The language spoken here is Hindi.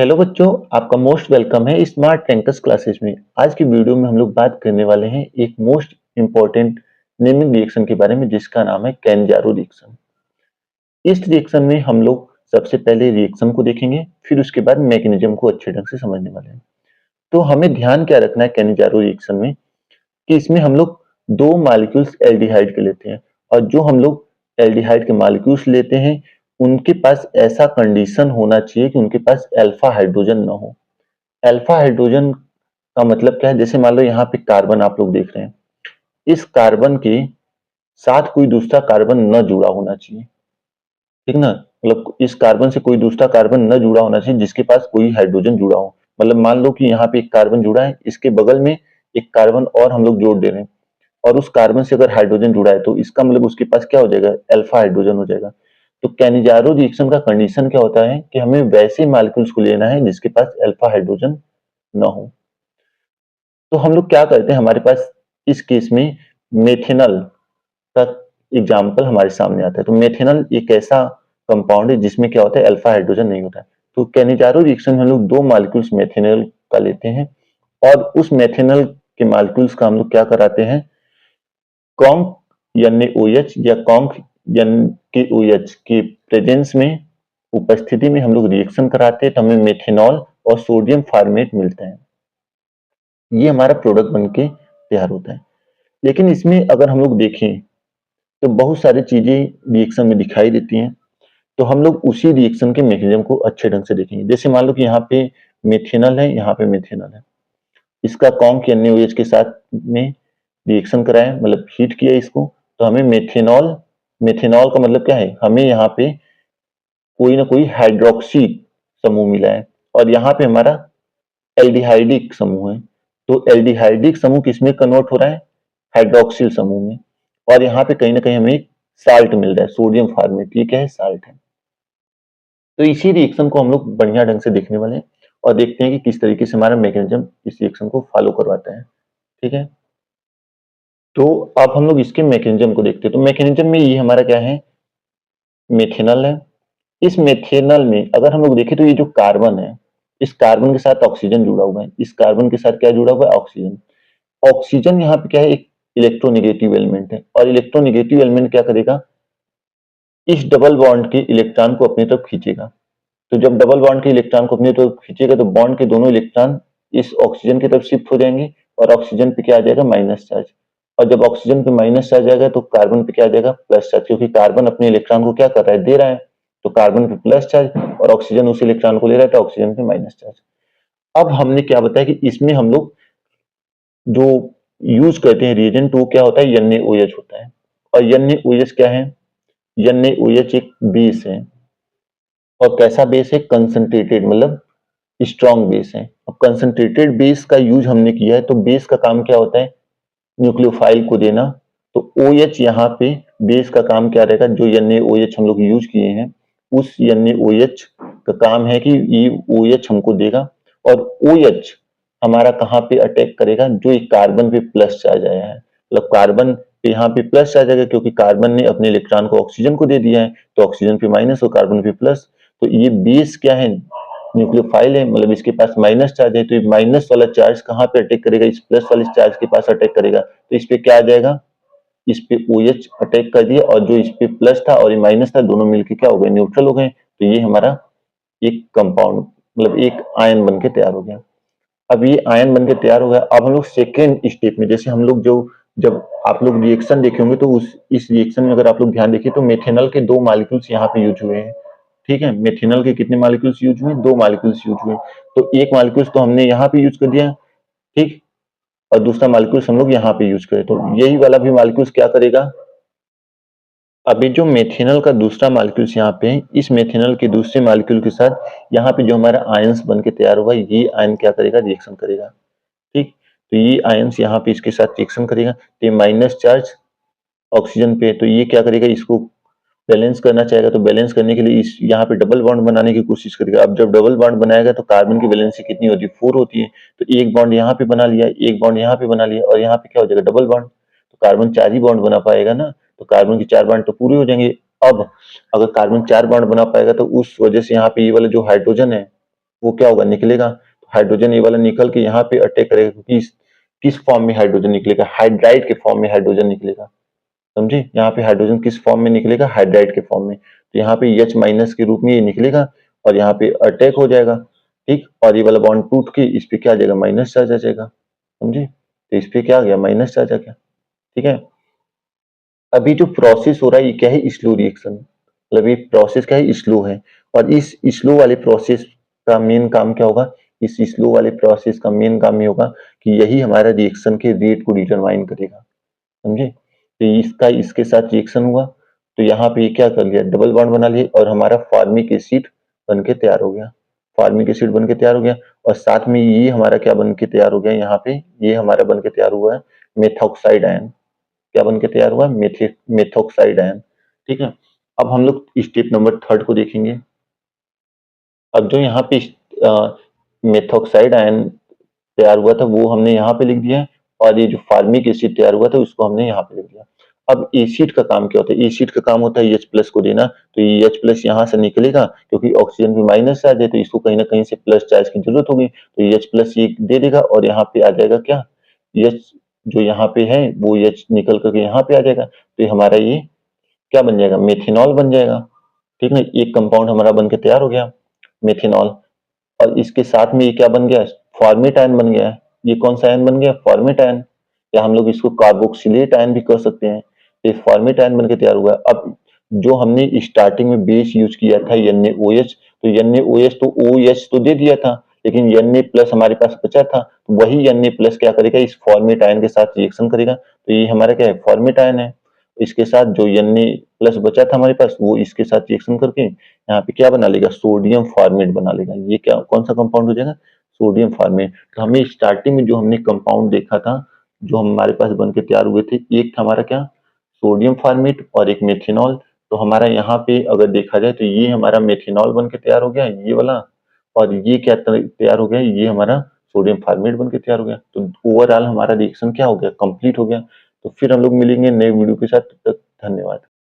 हेलो बच्चों, आपका मोस्ट वेलकम है स्मार्ट रैंकर्स क्लासेस में। आज की वीडियो में हम लोग बात करने वाले हैं एक मोस्ट इम्पोर्टेंट नेमिंग रिएक्शन के बारे में जिसका नाम है कैनिजारो रिएक्शन। इस रिएक्शन में हम लोग सबसे पहले रिएक्शन को देखेंगे, फिर उसके बाद मैकेनिज्म को अच्छे ढंग से समझने वाले हैं। तो हमें ध्यान क्या रखना है कैनिजारो रिएक्शन में कि इसमें हम लोग दो मॉलिक्यूल्स एल्डिहाइड के लेते हैं, और जो हम लोग एल्डिहाइड के मॉलिक्यूल्स लेते हैं उनके पास ऐसा कंडीशन होना चाहिए कि उनके पास अल्फा हाइड्रोजन ना हो। अल्फा हाइड्रोजन का मतलब क्या है? जैसे मान लो यहाँ पे कार्बन आप लोग देख रहे हैं, इस कार्बन के साथ कोई दूसरा कार्बन न जुड़ा होना चाहिए, ठीक ना? मतलब इस कार्बन से कोई दूसरा कार्बन न जुड़ा होना चाहिए जिसके पास कोई हाइड्रोजन जुड़ा हो। मतलब मान लो कि यहाँ पे एक कार्बन जुड़ा है, इसके बगल में एक कार्बन और हम लोग जोड़ दे रहे हैं, और उस कार्बन से अगर हाइड्रोजन जुड़ा है तो इसका मतलब उसके पास क्या हो जाएगा? अल्फा हाइड्रोजन हो जाएगा। तो कैनिजारो रिएक्शन का कंडीशन क्या होता है कि हमें वैसे मॉलिक्यूल्स को लेना है जिसके पास अल्फा हाइड्रोजन ना हो। तो हम लोग क्या करते हैं, हमारे पास इस केस में मेथेनॉल का एग्जाम्पल हमारे सामने आता है। तो मेथेनॉल एक ऐसा कंपाउंड है जिसमें क्या होता है? अल्फा हाइड्रोजन नहीं होता है। तो कैनिजारो रिएक्शन में हम लोग दो मॉलिक्यूल्स मेथेनॉल का लेते हैं, और उस मेथेनॉल के मॉलिक्यूल्स का हम लोग क्या कराते हैं? कॉन्क NaOH या कॉन्क NaOH के प्रेजेंस में, उपस्थिति में हम लोग रिएक्शन कराते हैं, तो हमें मेथेनॉल और सोडियम फॉर्मेट मिलता है। ये हमारा प्रोडक्ट बन के तैयार होता है। लेकिन इसमें अगर हम लोग देखें तो बहुत सारी चीजें रिएक्शन में दिखाई देती हैं। तो हम लोग उसी रिएक्शन के मैकेनिज्म को अच्छे ढंग से देखेंगे। जैसे मान लो कि यहाँ पे मेथेनॉल है, यहाँ पे मेथेनॉल है, इसका कॉन्क NaOH के साथ में रिएक्शन कराया, मतलब हीट किया इसको, तो हमें मेथेनॉल, मेथेनॉल का मतलब क्या है? हमें यहाँ पे कोई ना कोई हाइड्रोक्सी समूह मिला है, और यहाँ पे हमारा एल्डिहाइडिक समूह है। तो एल्डिहाइडिक समूह किसमें कन्वर्ट हो रहा है? हाइड्रोक्सिल समूह में। और यहाँ पे कहीं ना कहीं हमें साल्ट मिल रहा है, सोडियम फॉर्मेट। ये क्या है? साल्ट है। तो इसी रिएक्शन को हम लोग बढ़िया ढंग से देखने वाले हैं, और देखते हैं कि किस तरीके से हमारा मैकेनिज्म इस रिएक्शन को फॉलो करवाता है। ठीक है, तो अब हम लोग इसके मैकेनिज्म को देखते हैं। तो मैकेनिज्म में ये हमारा क्या है? मेथेनॉल है। इस मेथेनॉल में अगर हम लोग देखें तो ये जो कार्बन है, इस कार्बन के साथ ऑक्सीजन जुड़ा हुआ है। इस कार्बन के साथ क्या जुड़ा हुआ है? ऑक्सीजन। ऑक्सीजन यहाँ पे क्या है? एक इलेक्ट्रोनेगेटिव एलिमेंट है, और इलेक्ट्रोनेगेटिव एलिमेंट क्या करेगा? इस डबल बॉन्ड के इलेक्ट्रॉन को अपनी तरफ खींचेगा। तो जब डबल बॉन्ड के इलेक्ट्रॉन को अपनी तरफ खींचेगा तो बॉन्ड के दोनों इलेक्ट्रॉन इस ऑक्सीजन की तरफ शिफ्ट हो जाएंगे, और ऑक्सीजन पे क्या आ जाएगा? Minus charge. और जब ऑक्सीजन पे माइनस चार्ज आएगा तो कार्बन पे क्या आ जाएगा? प्लस चार्ज, क्योंकि कार्बन अपने इलेक्ट्रॉन को क्या कर रहा है? दे रहा है। तो कार्बन पे प्लस चार्ज, और ऑक्सीजन उस इलेक्ट्रॉन को ले रहा है, तो ऑक्सीजन पे माइनस चार्ज। अब हमने क्या बताया कि इसमें हम लोग जो यूज करते हैं रिएजेंट, वो क्या होता है? NaOH होता है। और NaOH क्या है? NaOH एक बेस है, और कैसा बेस है? कंसंट्रेटेड, मतलब स्ट्रॉन्ग बेस है। अब कंसंट्रेटेड बेस का यूज हमने किया है, तो बेस का काम क्या होता है? न्यूक्लियोफाइल को देना। तो OH यहाँ पे बेस का काम क्या रहेगा? जो NaOH हम लोग यूज किए हैं, उस NaOH का काम है कि ये OH हमको देगा, और OH हमारा कहाँ पे अटैक करेगा? जो एक कार्बन पे प्लस चार्ज आया है, मतलब कार्बन पे यहाँ पे प्लस चार्ज आएगा, क्योंकि कार्बन ने अपने इलेक्ट्रॉन को ऑक्सीजन को दे दिया है, तो ऑक्सीजन पे माइनस और कार्बन पे प्लस। तो ये बेस क्या है? न्यूक्लियोफाइल है, मतलब इसके पास माइनस चार्ज है, तो ये माइनस वाला चार्ज कहाँ पे अटैक करेगा? इस प्लस वाले चार्ज के पास अटैक करेगा। तो इस पे क्या आ जाएगा? इस पे OH अटैक कर दिया, और जो इस पे प्लस था और ये माइनस था, दोनों मिलके क्या हो गए? न्यूट्रल हो गए। तो ये हमारा एक कंपाउंड, मतलब एक आयन बन के तैयार हो गया। अब ये आयन बन के तैयार हो गया। अब हम लोग सेकेंड स्टेप में, जैसे हम लोग जो, जब आप लोग रिएक्शन देखे होंगे तो उस इस रिएक्शन में अगर आप लोग ध्यान देखिए तो मेथेनॉल के दो मॉलिक्यूल्स यहाँ पे यूज हुए हैं। ठीक है, मेथेनॉल के कितने मॉलिक्यूल्स यूज हुए? दो मॉलिक्यूल्स यूज हुए। तो एक मॉलिक्यूल्स तो हमने यहाँ पे यूज कर दिया, ठीक, और दूसरा मॉलिक्यूल्स हम लोग यहाँ पे यूज करें। तो यही वाला भी मॉलिक्यूल्स क्या करेगा? अभी जो मेथेनॉल का दूसरा मॉलिक्यूल्स यहाँ पे है, इस मेथेनॉल के दूसरे मॉलिक्यूल के साथ यहाँ पे जो हमारा आयंस बन के तैयार हुआ, ये आयन क्या करेगा? रिएक्शन करेगा। ठीक, तो ये आयंस यहाँ पे इसके साथ रिएक्शन करेगा, तो ये माइनस चार्ज ऑक्सीजन पे, तो ये क्या करेगा? इसको बैलेंस करना चाहेगा। तो बैलेंस करने के लिए इस यहाँ पे डबल बॉन्ड बनाने की कोशिश करेगा। अब जब डबल बॉन्ड बनाएगा तो कार्बन की वैलेंसी कितनी होती है? 4 होती है। तो एक बॉन्ड यहाँ पे बना लिया, एक बॉन्ड यहाँ पे बना लिया, और यहाँ पे क्या हो जाएगा? Double bond. तो कार्बन 4 ही बॉन्ड बना पाएगा ना, तो कार्बन के 4 बॉन्ड तो पूरे हो जाएंगे। अब अगर कार्बन 4 बॉन्ड बना पाएगा तो उस वजह से यहाँ पे ये वाला जो हाइड्रोजन है, वो क्या होगा, निकलेगा। तो हाइड्रोजन ये वाला निकल के यहाँ पे अटैक करेगा, क्योंकि किस फॉर्म में हाइड्रोजन निकलेगा, हाइड्राइड के फॉर्म में हाइड्रोजन निकलेगा। समझे, यहाँ पे हाइड्रोजन किस फॉर्म में निकलेगा, हाइड्राइड के फॉर्म में। तो यहाँ पे H माइनस के रूप में ये निकलेगा और यहाँ पे अटैक हो जाएगा। ठीक, और ये वाला बॉन्ड टूट के इस पे क्या आ जाएगा, माइनस चार्ज आ जाएगा। समझे, तो इस पे क्या आ गया, माइनस चार्ज आ गया। ठीक है, अभी जो प्रोसेस हो रहा है ये क्या है, स्लो रिएक्शन। मतलब ये प्रोसेस क्या है, स्लो है। और इस स्लो वाले प्रोसेस का मेन काम क्या होगा, इस स्लो वाले प्रोसेस का मेन काम ये होगा कि यही हमारा रिएक्शन के रेट को डिटरमाइन करेगा। समझे, तो इसका इसके साथ रिएक्शन हुआ तो यहाँ पे ये क्या कर लिया, डबल बॉन्ड बना लिया और हमारा फार्मिक एसिड बन के तैयार हो गया। फार्मिक एसिड बन के तैयार हो गया और साथ में ये हमारा क्या बन के तैयार हो गया, यहाँ पे ये हमारा बन के तैयार हुआ है मेथॉक्साइड आयन। क्या बन के तैयार हुआ, मेथॉक्साइड आयन। ठीक है, अब हम लोग स्टेप नंबर 3 को देखेंगे। अब जो यहाँ पे मेथॉक्साइड आयन तैयार हुआ था वो हमने यहाँ पे लिख दिया है और ये जो फार्मिक एसिड तैयार हुआ था उसको हमने यहाँ पे लिख दिया। अब एसिड का काम क्या होता है, एसिड का काम होता है H प्लस को देना। तो ये H प्लस यहाँ से निकलेगा क्योंकि ऑक्सीजन भी माइनस चार्ज है तो इसको कहीं ना कहीं से प्लस चार्ज की जरूरत होगी, तो H प्लस ये दे देगा और यहाँ पे आ जाएगा क्या, H जो यहाँ पे है वो H निकल करके यहाँ पे आ जाएगा। तो हमारा ये क्या बन जाएगा, मेथेनॉल बन जाएगा। ठीक है, एक कंपाउंड हमारा बन के तैयार हो गया मेथेनॉल। और इसके साथ में ये क्या बन गया, फॉर्मेट आयन बन गया है। ये कौन सा आयन बन गया, फॉर्मेट आयन, या हम लोग इसको कार्बोक्सिलेट आयन भी कर सकते हैं। ये फॉर्मेट आयन बन के तैयार हुआ। अब जो हमने स्टार्टिंग में बेस यूज किया था NaOH, तो NaOH तो OH तो दे दिया था लेकिन Na प्लस हमारे पास बचा था, तो वही Na प्लस क्या करेगा, इस फॉर्मेट आयन के साथ रिएक्शन करेगा। तो ये हमारा क्या है, फॉर्मेट आयन है। इसके साथ जो Na प्लस बचा था हमारे पास वो इसके साथ रिएक्शन करके यहाँ पे क्या बना लेगा, सोडियम फॉर्मेट बना लेगा। ये क्या कौन सा कंपाउंड हो जाएगा, सोडियम फॉर्मेट। तो हमें स्टार्टिंग में जो हमने कंपाउंड देखा था जो हमारे पास बन के तैयार हुए थे, एक था हमारा क्या, सोडियम फॉर्मेट और एक मेथेनॉल। तो हमारा यहाँ पे अगर देखा जाए तो ये हमारा मेथेनॉल बन के तैयार हो गया ये वाला, और ये क्या तैयार हो गया, ये हमारा सोडियम फॉर्मेट बन के तैयार हो गया। तो ओवरऑल हमारा रिएक्शन क्या हो गया, कंप्लीट हो गया। तो फिर हम लोग मिलेंगे नए वीडियो के साथ, तब तक धन्यवाद।